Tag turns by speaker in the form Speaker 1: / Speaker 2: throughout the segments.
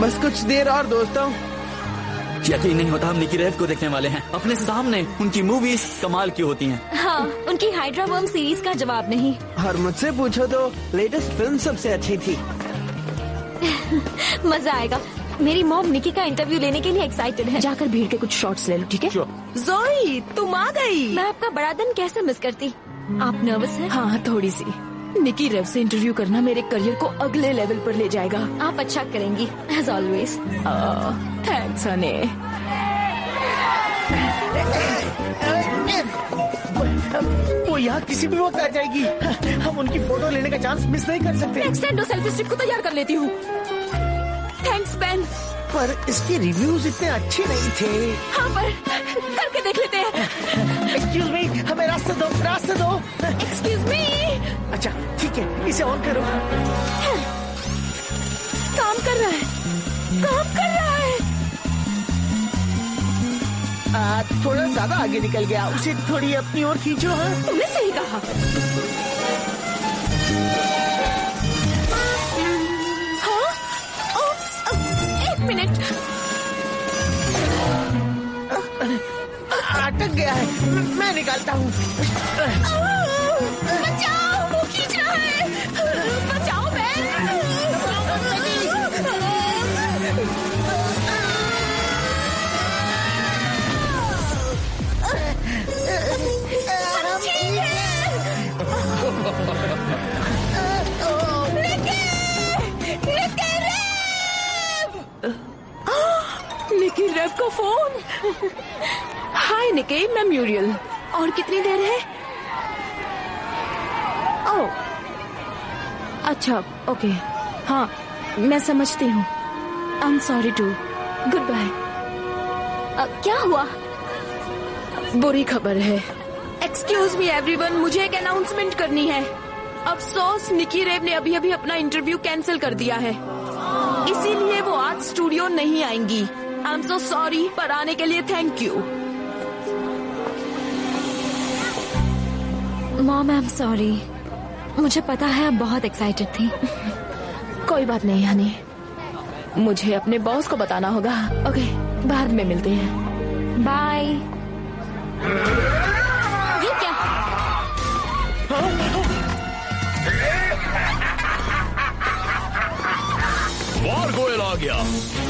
Speaker 1: बस कुछ देर और दोस्तों।
Speaker 2: यकीन नहीं होता हम निकी रेव को देखने वाले हैं अपने सामने। उनकी मूवीज कमाल की होती हैं।
Speaker 3: हाँ, उनकी हाइड्रा वर्म सीरीज का जवाब नहीं।
Speaker 1: और मुझसे पूछो तो लेटेस्ट फिल्म सबसे अच्छी थी।
Speaker 3: मजा आएगा। मेरी मॉम निकी का इंटरव्यू लेने के लिए एक्साइटेड है।
Speaker 4: जाकर भीड़ के कुछ शॉट्स ले लो, ठीक है?
Speaker 5: ज़ोई, तुम आ गई।
Speaker 3: मैं आपका बड़ा दिन कैसे मिस करती। आप नर्वस हैं?
Speaker 4: हाँ, थोड़ी सी। निकी रेव से इंटरव्यू करना मेरे करियर को अगले लेवल पर ले जाएगा।
Speaker 3: आप अच्छा करेंगी एज ऑलवेज।
Speaker 4: थैंक्स हनी।
Speaker 5: वो यहाँ किसी भी वक्त आ जाएगी। हम उनकी फोटो लेने का चांस मिस नहीं कर सकते।
Speaker 4: एक्सटेंडो सेल्फी स्टिक को तैयार कर लेती हूँ। Thanks Ben.
Speaker 5: पर इसके रिव्यूज इतने अच्छे नहीं थे।
Speaker 4: हाँ, पर करके देख लेते हैं।
Speaker 5: एक्सक्यूज मी, हमें रास्ता दो, रास्ता दो।
Speaker 4: Excuse me.
Speaker 5: अच्छा ठीक है, इसे ऑन करो।
Speaker 4: काम कर रहा है, काम कर रहा है।
Speaker 5: थोड़ा ज्यादा आगे निकल गया, उसे थोड़ी अपनी ओर खींचो। हाँ,
Speaker 4: तुमने सही कहा। मिनट,
Speaker 5: अटक गया है। मैं निकालता हूँ।
Speaker 4: बचाओ, वो खींच रहा है। बचाओ बेन। निकी रेव का फोन। हाय निकी, मैं म्यूरियल। और कितनी देर है? ओह, अच्छा, ओके। हाँ, मैं समझती हूँ। I am sorry too. Goodbye.
Speaker 3: क्या हुआ?
Speaker 4: बुरी खबर है। एक्सक्यूज मी एवरीवन, मुझे एक अनाउंसमेंट करनी है। अफसोस, निकी रेव ने अभी अभी अपना इंटरव्यू कैंसिल कर दिया है, इसीलिए वो आज स्टूडियो नहीं आएंगी। आई एम सो सॉरी, पर आने के लिए thank you.
Speaker 3: Mom, I am sorry. मुझे पता है आप बहुत एक्साइटेड थी।
Speaker 4: कोई बात नहीं हनी, मुझे अपने बॉस को बताना होगा। ओके, बाद में मिलते हैं।
Speaker 3: बाय। ये क्या?
Speaker 6: गारगोयल आ गया।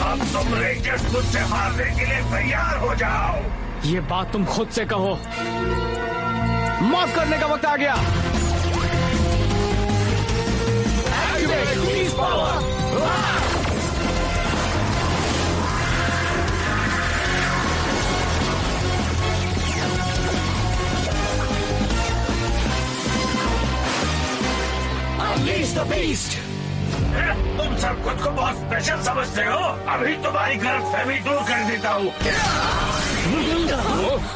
Speaker 7: अब तुम रेंजर्स मुझसे मारने के लिए तैयार हो जाओ।
Speaker 6: ये बात तुम खुद से कहो। माफ करने का वक्त आ गया। Activate beast power. Unleash the beast.
Speaker 7: तुम सब खुद को बहुत स्पेशल समझते हो। अभी तुम्हारी गलतफहमी दूर कर देता हूँ।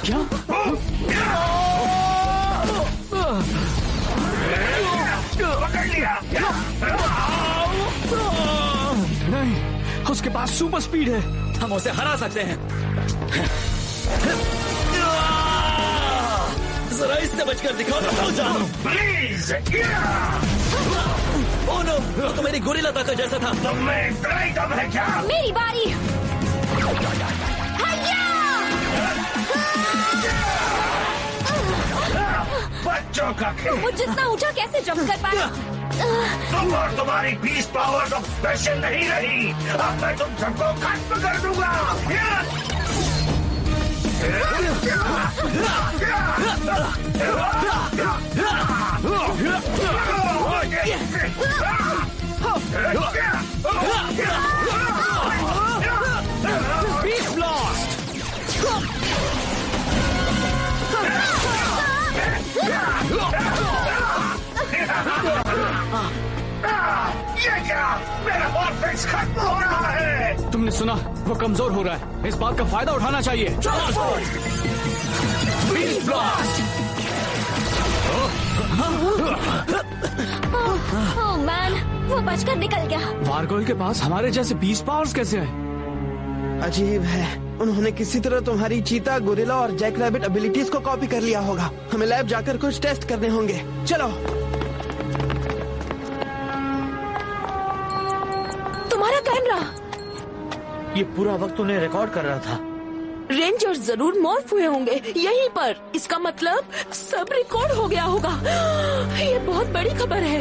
Speaker 6: क्या?
Speaker 7: पकड़ लिया।
Speaker 6: नहीं, उसके पास सुपर स्पीड है।
Speaker 2: हम उसे हरा सकते हैं। जरा इससे बचकर दिखाओ तो जानो।
Speaker 7: प्लीज।
Speaker 2: ओह नो, वो तो मेरी गोरिल्ला ताकत जैसा था।
Speaker 7: तुम में इतना ही दम है क्या?
Speaker 3: मेरी बारी।
Speaker 7: बच्चों का खेल।
Speaker 3: वो जितना ऊंचा कैसे जंप कर पाया?
Speaker 7: तुम और तुम्हारी बीस्ट पावर तो स्पेशल नहीं रही। अब मैं तुम सबको खत्म कर दूंगा।
Speaker 6: Beast blast.
Speaker 7: ये क्या? मेरा परफेक्ट खत्म हो रहा है।
Speaker 6: तुमने सुना? वो कमजोर हो रहा है। इस बात का फायदा उठाना चाहिए। Beast blast.
Speaker 3: ओह मैन, वो बचकर निकल गया।
Speaker 6: गारगोयल के पास हमारे जैसे बीस्ट पावर्स कैसे हैं?
Speaker 1: अजीब है, उन्होंने किसी तरह तुम्हारी चीता, गोरिल्ला और जैक रैबिट एबिलिटीज को कॉपी कर लिया होगा। हमें लैब जाकर कुछ टेस्ट करने होंगे। चलो।
Speaker 4: तुम्हारा कैमरा।
Speaker 5: ये पूरा वक्त उन्हें रिकॉर्ड कर रहा था।
Speaker 4: रेंजर्स जरूर मॉर्फ हुए होंगे यहीं पर। इसका मतलब सब रिकॉर्ड हो गया होगा। ये बहुत बड़ी खबर है।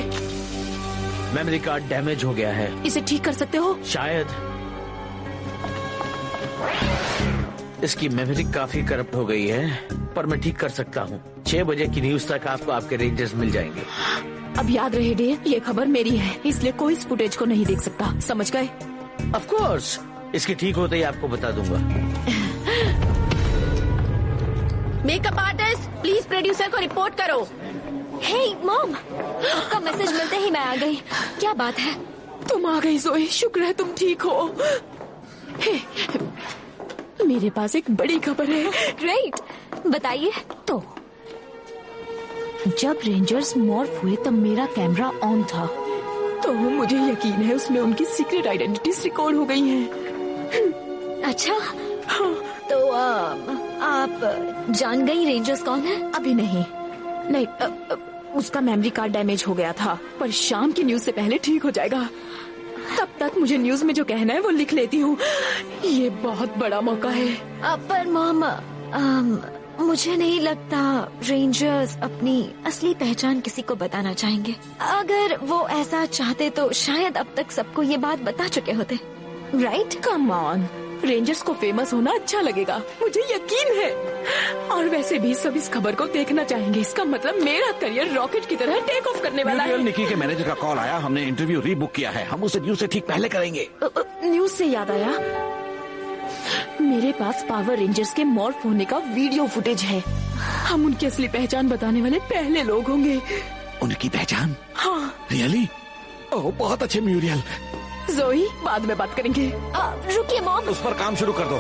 Speaker 5: मेमोरी कार्ड डैमेज हो गया है।
Speaker 4: इसे ठीक कर सकते हो?
Speaker 5: शायद। इसकी मेमोरी काफी करप्ट हो गई है, पर मैं ठीक कर सकता हूँ। 6 बजे की न्यूज तक आपको आपके रेंजर्स मिल जाएंगे।
Speaker 4: अब याद रहे डेव, ये खबर मेरी है, इसलिए कोई इस फुटेज को नहीं देख सकता। समझ गए?
Speaker 5: Of course. इसके ठीक होते ही आपको बता दूंगा।
Speaker 4: मेकअप आर्टिस्ट, प्लीज प्रोड्यूसर को रिपोर्ट करो।
Speaker 3: हे मॉम, आपका मैसेज मिलते ही मैं आ गई। क्या बात है?
Speaker 4: तुम आ गई जोई, शुक्र है तुम ठीक हो। हे, मेरे पास एक बड़ी खबर है।
Speaker 3: ग्रेट, बताइए।
Speaker 4: तो जब रेंजर्स मॉर्फ हुए तब मेरा कैमरा ऑन था, तो मुझे यकीन है उसमें उनकी सीक्रेट आइडेंटिटीज रिकॉर्ड हो गई हैं।
Speaker 3: अच्छा, तो आप जान गई रेंजर्स कौन है?
Speaker 4: अभी नहीं, उसका मेमोरी कार्ड डैमेज हो गया था, पर शाम की न्यूज से पहले ठीक हो जाएगा। तब तक मुझे न्यूज में जो कहना है वो लिख लेती हूँ। ये बहुत बड़ा मौका है।
Speaker 3: पर मॉम, मुझे नहीं लगता रेंजर्स अपनी असली पहचान किसी को बताना चाहेंगे। अगर वो ऐसा चाहते तो शायद अब तक सबको ये बात बता चुके होते। राइट?
Speaker 4: कम ऑन, रेंजर्स को फेमस होना अच्छा लगेगा, मुझे यकीन है। और वैसे भी सब इस खबर को देखना चाहेंगे। इसका मतलब मेरा करियर रॉकेट की तरह टेक ऑफ करने वाला है।
Speaker 6: निकी के मैनेजर का कॉल आया, हमने इंटरव्यू रीबुक किया है। हम उसे न्यूज से ठीक पहले करेंगे।
Speaker 4: न्यूज से याद आया, मेरे पास पावर रेंजर्स के मॉर्फ होने का वीडियो फुटेज है। हम उनकी असली पहचान बताने वाले पहले लोग होंगे।
Speaker 6: उनकी पहचान?
Speaker 4: हाँ।
Speaker 6: रियली? ओह, बहुत अच्छे म्यूरियल।
Speaker 4: जोई, बाद में बात करेंगे।
Speaker 3: रुकिए मॉम,
Speaker 6: उस पर काम शुरू कर दो।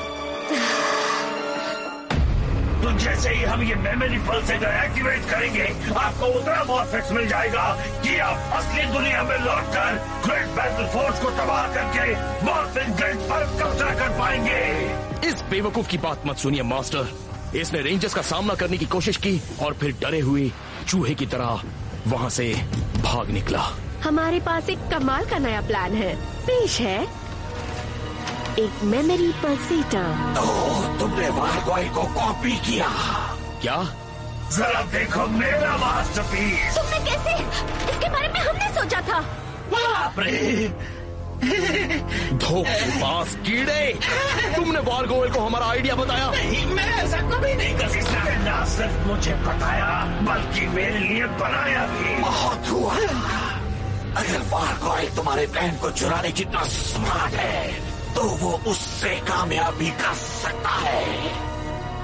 Speaker 7: तो जैसे ही हम ये मेमोरी पल्सेटर एक्टिवेट करेंगे, आपको उतना मॉर्फिक्स मिल जाएगा कि आप असली दुनिया में लौटकर ग्रेट बैटल फोर्स को तबाह करके मॉर्फिक ग्रिड पर कब्जा कर पाएंगे।
Speaker 6: इस बेवकूफ की बात मत सुनिए मास्टर। इसने रेंजर्स का सामना करने की कोशिश की और फिर डरे हुए चूहे की तरह वहाँ से भाग निकला।
Speaker 4: हमारे पास एक कमाल का नया प्लान है। पेश है एक मेमोरी पल्सेटर।
Speaker 7: तुमने वारगोई को कॉपी किया
Speaker 6: क्या?
Speaker 7: जरा देखो मेरा मास्टरपीस।
Speaker 3: तुमने कैसे? इसके बारे में हमने सोचा था।
Speaker 7: बाप रे!
Speaker 6: धोखेबाज कीड़े! तुमने वारगोवेल को हमारा आइडिया बताया?
Speaker 7: नहीं, मैं ऐसा कभी नहीं कर सकता। इसने ना सिर्फ मुझे बताया, बल्कि मेरे लिए बनाया भी। बहुत हुआ। अगर वारगोवेल तुम्हारे प्लान को चुराने जितना स्मार्ट है, तो वो उससे कामयाबी कर सकता है।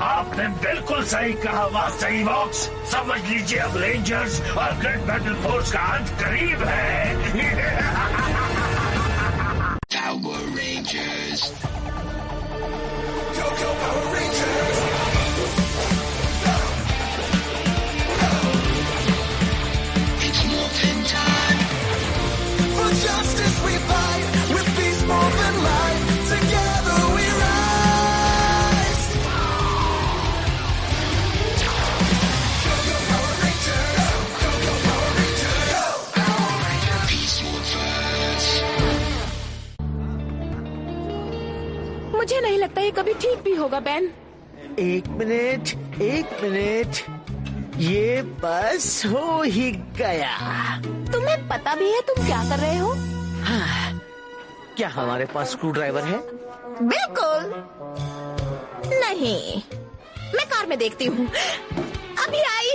Speaker 7: आपने बिल्कुल सही कहा मास्टर इवॉक्स। समझ लीजिए, अब रेंजर्स और ग्रेट बैटल फोर्स का अंत करीब है। Power Rangers. Go, go, Power Rangers. It's morphin' time. For justice we fight, with peace, hope and light. Together we rise. Go, go, Power Rangers. Go, go, Power Rangers. Go, Power Rangers. Peace morphers.
Speaker 4: मुझे नहीं लगता ये कभी ठीक भी होगा Ben.
Speaker 5: एक minute, ये बस हो ही गया।
Speaker 4: तुम्हें पता भी है तुम क्या कर रहे हो?
Speaker 5: हाँ, क्या हमारे पास स्क्रू ड्राइवर है?
Speaker 4: बिल्कुल नहीं, मैं कार में देखती हूँ। अभी आई।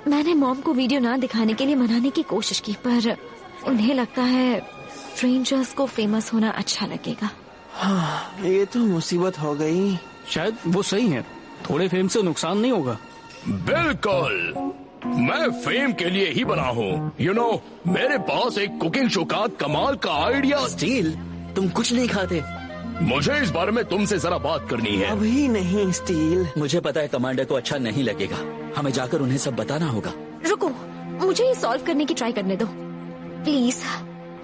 Speaker 3: मैंने मॉम को वीडियो ना दिखाने के लिए मनाने की कोशिश की, पर उन्हें लगता है रेंजर्स को फेमस होना अच्छा लगेगा।
Speaker 1: हाँ, ये तो मुसीबत हो गई।
Speaker 6: शायद वो सही है, थोड़े फेम से नुकसान नहीं होगा। बिल्कुल, मैं फेम के लिए ही बना हूँ। यू नो, मेरे पास एक कुकिंग शो का कमाल का आइडिया।
Speaker 2: स्टील, तुम कुछ नहीं खाते।
Speaker 6: मुझे इस बारे में तुमसे जरा बात करनी है।
Speaker 1: अभी नहीं स्टील।
Speaker 2: मुझे पता है कमांडर को अच्छा नहीं लगेगा, हमें जाकर उन्हें सब बताना होगा।
Speaker 3: रुको, मुझे ये सॉल्व करने की ट्राई करने दो प्लीज।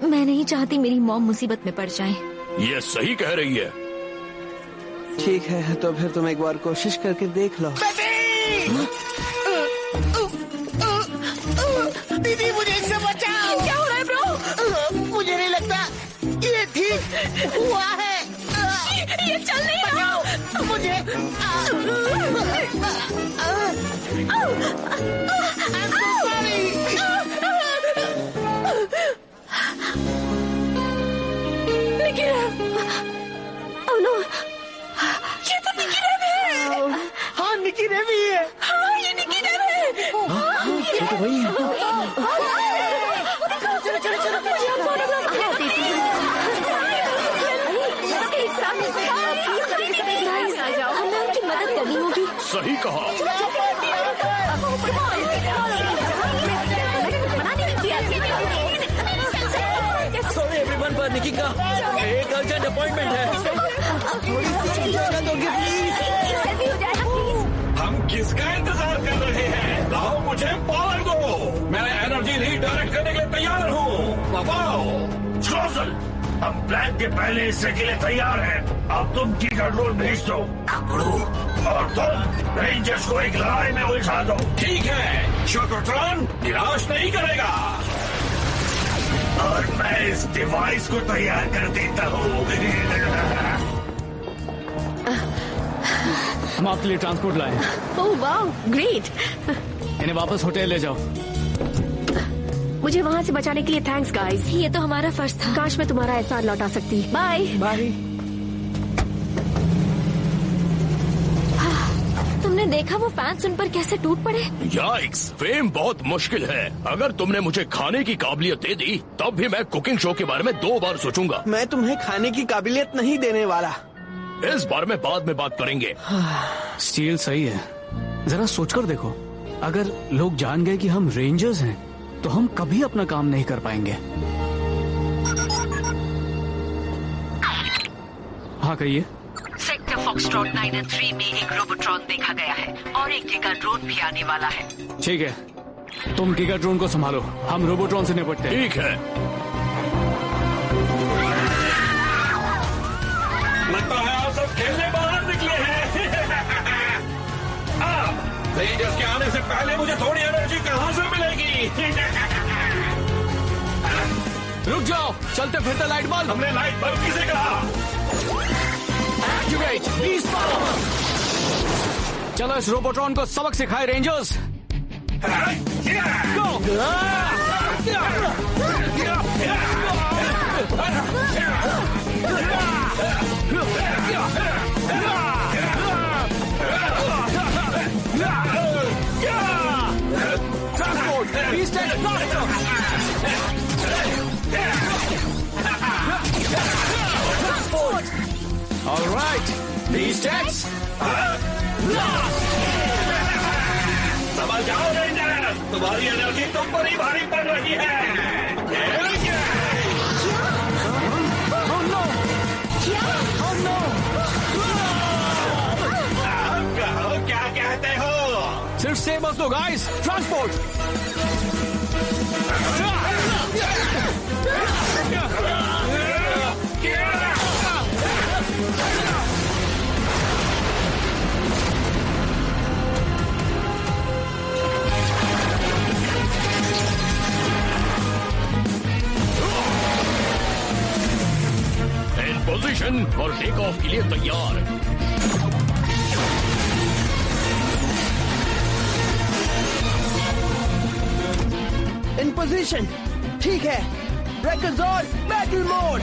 Speaker 3: मैं नहीं चाहती मेरी मॉम मुसीबत में पड़ जाए।
Speaker 6: ये सही कह रही है।
Speaker 1: ठीक है, तो फिर तुम एक बार कोशिश करके देख लो।
Speaker 5: दीदी, मुझे इससे बचाओ।
Speaker 4: क्या हो रहा है ब्रो?
Speaker 5: मुझे नहीं लगता ये ठीक हुआ है।
Speaker 4: ये चल नहीं रहा।
Speaker 5: मुझे
Speaker 4: निकी रैव।
Speaker 3: ओह नो,
Speaker 4: ये तो निकी रैव है।
Speaker 5: हाँ, निकी रैव ही है।
Speaker 4: हाँ, ये निकी रैव है।
Speaker 2: ये तो वही है।
Speaker 5: चलो चलो चलो।
Speaker 3: हमें उनकी मदद करनी होगी।
Speaker 6: सही कहा।
Speaker 2: सॉरी एवरीवन, पर निकी का एक अर्जेंट अपॉइंटमेंट है।
Speaker 1: थोड़ी सी जगह दोगे प्लीज?
Speaker 7: हम किसका इंतजार कर रहे हैं? लाओ मुझे पावर दो। मैं एनर्जी रीडायरेक्ट करने के लिए तैयार हूँ। बताओ फ्रोजन, हम प्लान के पहले हिस्से के लिए तैयार हैं। अब तुम की कंट्रोल भेज दो और तुम रेंजर्स को एक लड़ाई में उलझा दो। ठीक है, शोकोट्रॉन निराश नहीं करेगा और मैं इस डिवाइस को तैयार कर देता हूँ।
Speaker 6: हम आपके लिए ट्रांसपोर्ट लाए।
Speaker 4: ओह वाह, ग्रेट।
Speaker 6: इन्हें वापस होटल ले जाओ।
Speaker 4: मुझे वहाँ से बचाने के लिए थैंक्स गाइस।
Speaker 3: ये तो हमारा फर्ज था।
Speaker 4: काश मैं तुम्हारा एहसान लौटा सकती। Bye
Speaker 1: bye.
Speaker 3: तुमने देखा वो फैंस उन पर कैसे टूट पड़े?
Speaker 6: याइक्स, फेम बहुत मुश्किल है। अगर तुमने मुझे खाने की काबिलियत दे दी तब भी मैं कुकिंग शो के बारे में 2 बार सोचूंगा।
Speaker 1: मैं तुम्हें खाने की काबिलियत नहीं देने वाला।
Speaker 6: इस बारे में बाद में बात करेंगे।
Speaker 8: स्टील सही है, जरा सोचकर देखो, अगर लोग जान गए कि हम रेंजर्स हैं तो हम कभी अपना काम नहीं कर पाएंगे। हाँ कहिए।
Speaker 9: सेक्टर फॉक्सट्रॉट 9 और 3 में एक रोबोट्रॉन देखा गया है और एक गिगाट्रॉन भी आने वाला है।
Speaker 8: ठीक है, तुम गिगाट्रॉन को संभालो, हम रोबोट्रॉन से निपटते हैं।
Speaker 6: ठीक है।
Speaker 7: लगता है आप सब खेलने बाहर निकले हैं। रेंजर्स के आने से पहले मुझे थोड़ी एनर्जी कहाँ से मिलेगी?
Speaker 8: रुक जाओ, चलते फिरते लाइट बल्ब।
Speaker 7: हमने लाइट बल्ब किसे कहा?
Speaker 8: Activate beast power. चलो इस रोबोट्रॉन को सबक सिखाए रेंजर्स। गो। Transport, Beast X Blaster. Transport. All right, Beast X.
Speaker 7: समझ जाओ रेंजर्स, तुम्हारी एनर्जी तुम पर ही भारी पड़ रही है।
Speaker 8: Oh no! Oh no!
Speaker 7: कहो क्या कहते हो?
Speaker 8: सिर्फ से बस दो गाइस। ट्रांसपोर्ट।
Speaker 6: इन पोजीशन और टेक ऑफ के लिए तैयार।
Speaker 1: इन पोजीशन। ठीक है, ब्रेकर्स बैटल मोड।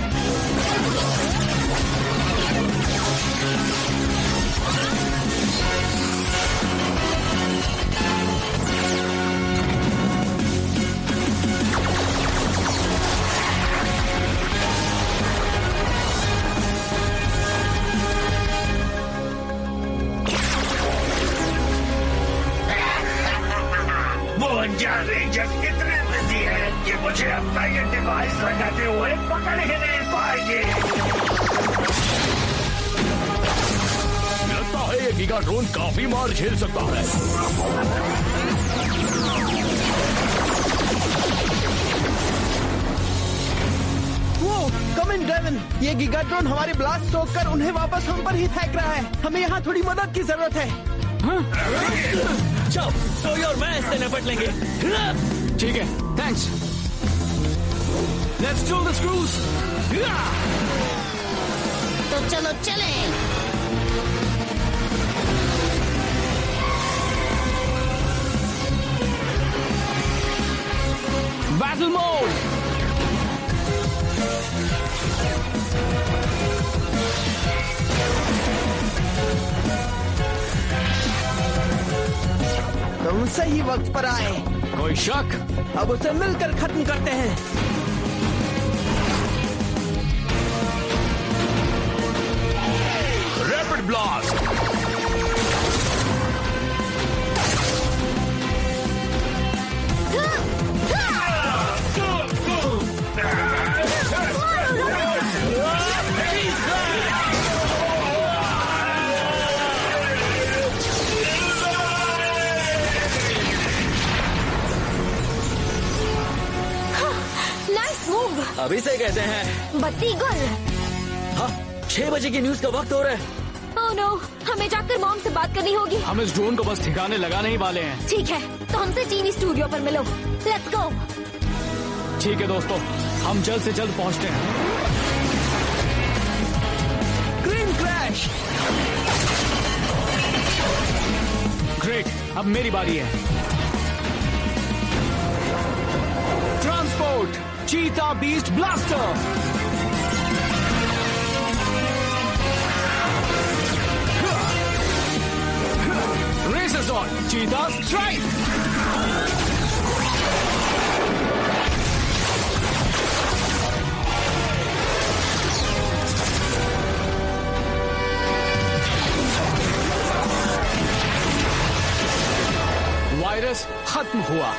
Speaker 7: रेंजर्स इतने बिजी हैं कि मुझे अपना ये डिवाइस लगाते हुए पकड़ ही नहीं पाएंगे।
Speaker 6: लगता है ये गिगाट्रॉन काफी मार झेल सकता है।
Speaker 1: वो कम इन ड्रेवन, ये गिगाट्रॉन हमारे ब्लास्ट सोख कर उन्हें वापस हम पर ही फेंक रहा है। हमें यहाँ थोड़ी मदद की जरूरत है।
Speaker 2: जाओ, सोई और मैं इससे निपट लेंगे।
Speaker 8: ठीक है, thanks. Let's do the screws.
Speaker 10: तो चलो चले।
Speaker 8: Battle mode.
Speaker 1: तुम सही वक्त पर आए।
Speaker 8: कोई शक?
Speaker 1: अब उसे मिलकर खत्म करते हैं।
Speaker 6: Rapid blast.
Speaker 2: अभी से कहते हैं
Speaker 3: बत्ती गुल।
Speaker 2: हाँ, 6 बजे की न्यूज का वक्त हो रहा है।
Speaker 3: ओह नो, हमें जाकर मॉम से बात करनी होगी।
Speaker 8: हम इस ड्रोन को बस ठिकाने लगाने ही वाले हैं।
Speaker 3: ठीक है, तो हमसे टीवी स्टूडियो पर मिलो। Let's go.
Speaker 8: ठीक है दोस्तों, हम जल्द से जल्द पहुंचते हैं।
Speaker 1: Green crash.
Speaker 8: ग्रेट, अब मेरी बारी है। ट्रांसपोर्ट चीता बीस्ट ब्लास्टर। रेसर्स ऑन चीता स्ट्राइक। वायरस खत्म हुआ।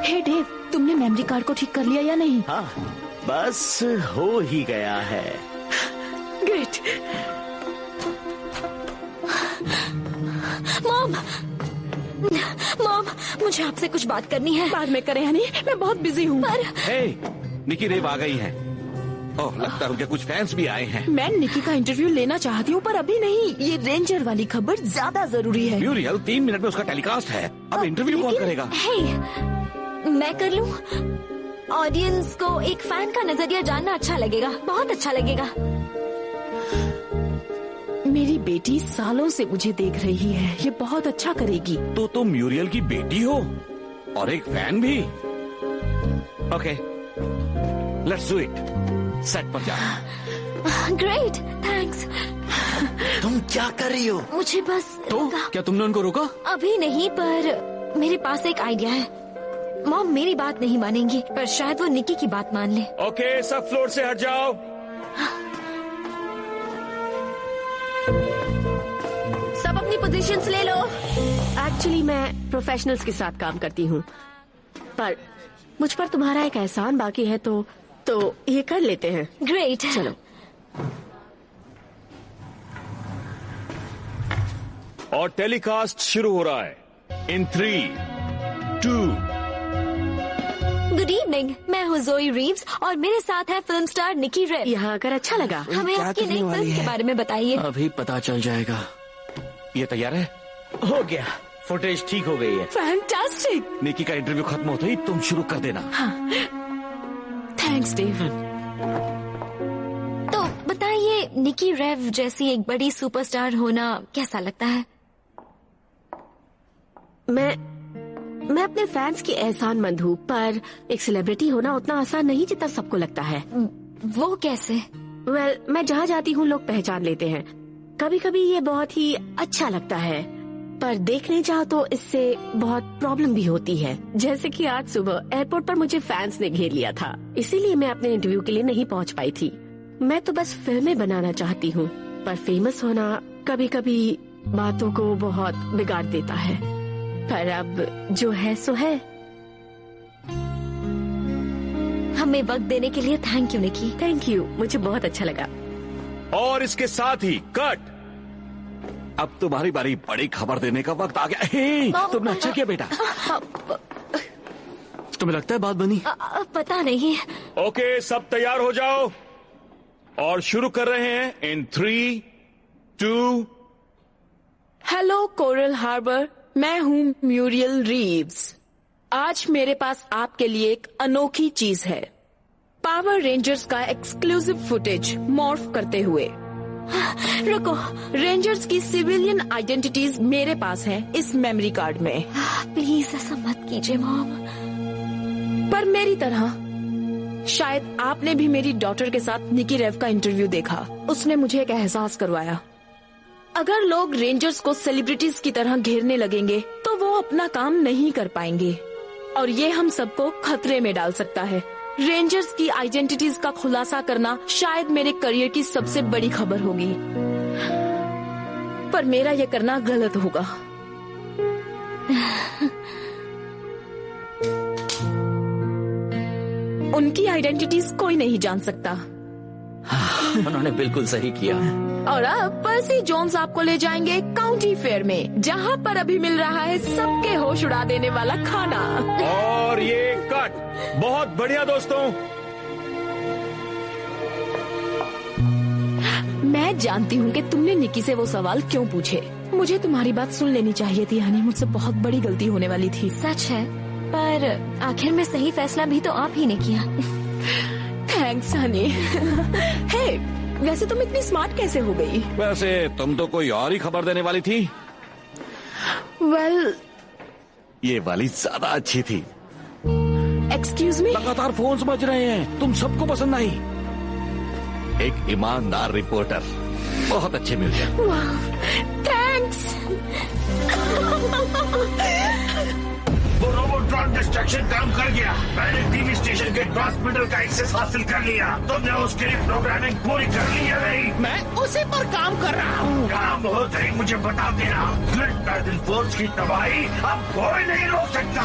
Speaker 4: हे डेव, तुमने मेमोरी कार्ड को ठीक कर लिया या नहीं?
Speaker 5: हाँ, बस हो ही गया है।
Speaker 4: ग्रेट।
Speaker 3: मॉम, मॉम, मुझे आपसे कुछ बात करनी है।
Speaker 4: बाद में करें हनी, मैं बहुत बिजी हूँ।
Speaker 3: पर
Speaker 7: हे, निकी रेव आ गई हैं। ओह, लगता है उनके कुछ फैंस भी आए हैं।
Speaker 4: मैं निकी का इंटरव्यू लेना चाहती हूँ, पर अभी नहीं। ये रेंजर वाली खबर ज्यादा जरूरी है।
Speaker 7: म्यूरियल 3 मिनट में उसका टेलीकास्ट है। अब इंटरव्यू कौन करेगा?
Speaker 3: हे, मैं कर लूं? ऑडियंस को एक फैन का नजरिया जानना अच्छा लगेगा, बहुत अच्छा लगेगा।
Speaker 4: मेरी बेटी सालों से मुझे देख रही है, ये बहुत अच्छा करेगी।
Speaker 7: तो तुम म्यूरियल की बेटी हो और एक फैन भी? Okay, let's do it. Set पर जाओ।
Speaker 3: Great, thanks.
Speaker 5: तुम क्या कर रही हो?
Speaker 3: मुझे बस
Speaker 8: तो क्या तुमने उनको रोका?
Speaker 3: अभी नहीं, पर मेरे पास एक आइडिया है। मॉम मेरी बात नहीं मानेंगी, पर शायद वो निकी की बात मान ले।
Speaker 6: ओके, सब फ्लोर से हट जाओ।
Speaker 4: सब अपनी पोजीशंस ले लो। एक्चुअली मैं प्रोफेशनल्स के साथ काम करती हूँ, पर मुझ पर तुम्हारा एक एहसान बाकी है, तो ये कर लेते हैं।
Speaker 3: ग्रेट,
Speaker 4: चलो।
Speaker 6: और टेलीकास्ट शुरू हो रहा है इन 3, 2।
Speaker 3: गुड इवनिंग, मैं हूँ जोई रीव्स और मेरे साथ है फिल्म स्टार निकी रेव।
Speaker 4: यहाँ आकर अच्छा लगा।
Speaker 3: हमें
Speaker 1: क्या
Speaker 3: आपकी नई
Speaker 1: करने वाली
Speaker 3: फिल्म के
Speaker 1: है?
Speaker 3: बारे में बताइए।
Speaker 2: अभी पता चल जाएगा।
Speaker 7: ये तैयार है?
Speaker 5: हो गया, फुटेज ठीक हो गई है।
Speaker 4: फैंटास्टिक।
Speaker 7: निकी का इंटरव्यू खत्म होते ही तुम शुरू कर देना।
Speaker 4: Thanks Dave.
Speaker 3: तो बताइए, निकी रेव जैसी एक बड़ी सुपरस्टार होना कैसा लगता है?
Speaker 4: मैं अपने फैंस की एहसानमंद हूँ, पर एक सेलिब्रिटी होना उतना आसान नहीं जितना सबको लगता है।
Speaker 3: वो कैसे?
Speaker 4: वेल, मैं जहाँ जाती हूँ लोग पहचान लेते हैं। कभी कभी ये बहुत ही अच्छा लगता है, पर देखने जाओ तो इससे बहुत प्रॉब्लम भी होती है। जैसे कि आज सुबह एयरपोर्ट पर मुझे फैंस ने घेर लिया था, इसीलिए मैं अपने इंटरव्यू के लिए नहीं पहुँच पाई थी। मैं तो बस फिल्में बनाना चाहती हूँ, पर फेमस होना कभी कभी बातों को बहुत बिगाड़ देता है। पर अब जो है सो है।
Speaker 3: हमें वक्त देने के लिए thank you Nikki.
Speaker 4: Thank you, मुझे बहुत अच्छा लगा।
Speaker 6: और इसके साथ ही कट।
Speaker 7: अब तुम्हारी बारी बड़ी खबर देने का वक्त आ गया। हे, तुमने अच्छा किया बेटा।
Speaker 8: तुम्हें लगता है बात बनी?
Speaker 3: पता नहीं।
Speaker 6: ओके, सब तैयार हो जाओ और शुरू कर रहे हैं इन 3, 2।
Speaker 4: हेलो कोरल हार्बर, मैं हूँ म्यूरियल रीव्स। आज मेरे पास आपके लिए एक अनोखी चीज है। पावर रेंजर्स का एक्सक्लूसिव फुटेज मॉर्फ करते हुए।
Speaker 3: रुको,
Speaker 4: रेंजर्स की सिविलियन आइडेंटिटीज मेरे पास हैं इस मेमोरी कार्ड में।
Speaker 3: प्लीज ऐसा मत कीजिए मॉम।
Speaker 4: पर मेरी तरह शायद आपने भी मेरी डॉटर के साथ निकी रेव का इंटरव्यू देखा। उसने मुझे एक एहसास करवाया, अगर लोग रेंजर्स को सेलिब्रिटीज की तरह घेरने लगेंगे तो वो अपना काम नहीं कर पाएंगे और ये हम सबको खतरे में डाल सकता है। रेंजर्स की आइडेंटिटीज का खुलासा करना शायद मेरे करियर की सबसे बड़ी खबर होगी, पर मेरा ये करना गलत होगा। उनकी आइडेंटिटीज कोई नहीं जान सकता।
Speaker 2: उन्होंने बिल्कुल सही किया।
Speaker 4: और अब पर्सी जोन्स आपको ले जाएंगे काउंटी फेयर में, जहाँ पर अभी मिल रहा है सबके होश उड़ा देने वाला खाना।
Speaker 10: और ये कट बहुत बढ़िया दोस्तों।
Speaker 4: मैं जानती हूँ कि तुमने निकी से वो सवाल क्यों पूछे। मुझे तुम्हारी बात सुन लेनी चाहिए थी हनी, मुझसे बहुत बड़ी गलती होने वाली थी।
Speaker 3: सच है, पर आखिर में सही फैसला भी तो आप ही ने किया।
Speaker 4: थैंक्स हनी। हे, वैसे तुम इतनी स्मार्ट कैसे हो गई?
Speaker 10: वैसे तुम तो कोई और ही खबर देने वाली थी।
Speaker 4: वेल,
Speaker 10: ये वाली ज्यादा अच्छी थी।
Speaker 4: Excuse me.
Speaker 10: लगातार फोन्स बज रहे हैं, तुम सबको पसंद आई। एक ईमानदार रिपोर्टर, बहुत अच्छे मिल गए।
Speaker 4: वाह, थैंक्स।
Speaker 7: वो रोबोट्रॉन डिस्ट्रक्शन काम कर गया। मैंने टीवी स्टेशन के ट्रांसमीटर का एक्सेस हासिल कर लिया। तुमने उसके लिए प्रोग्रामिंग पूरी कर ली है नहीं?
Speaker 5: मैं उसी पर काम कर रहा हूँ।
Speaker 7: काम होते ही मुझे बता देना। ग्रिड पैदल फोर्स की तबाही अब कोई नहीं रोक सकता।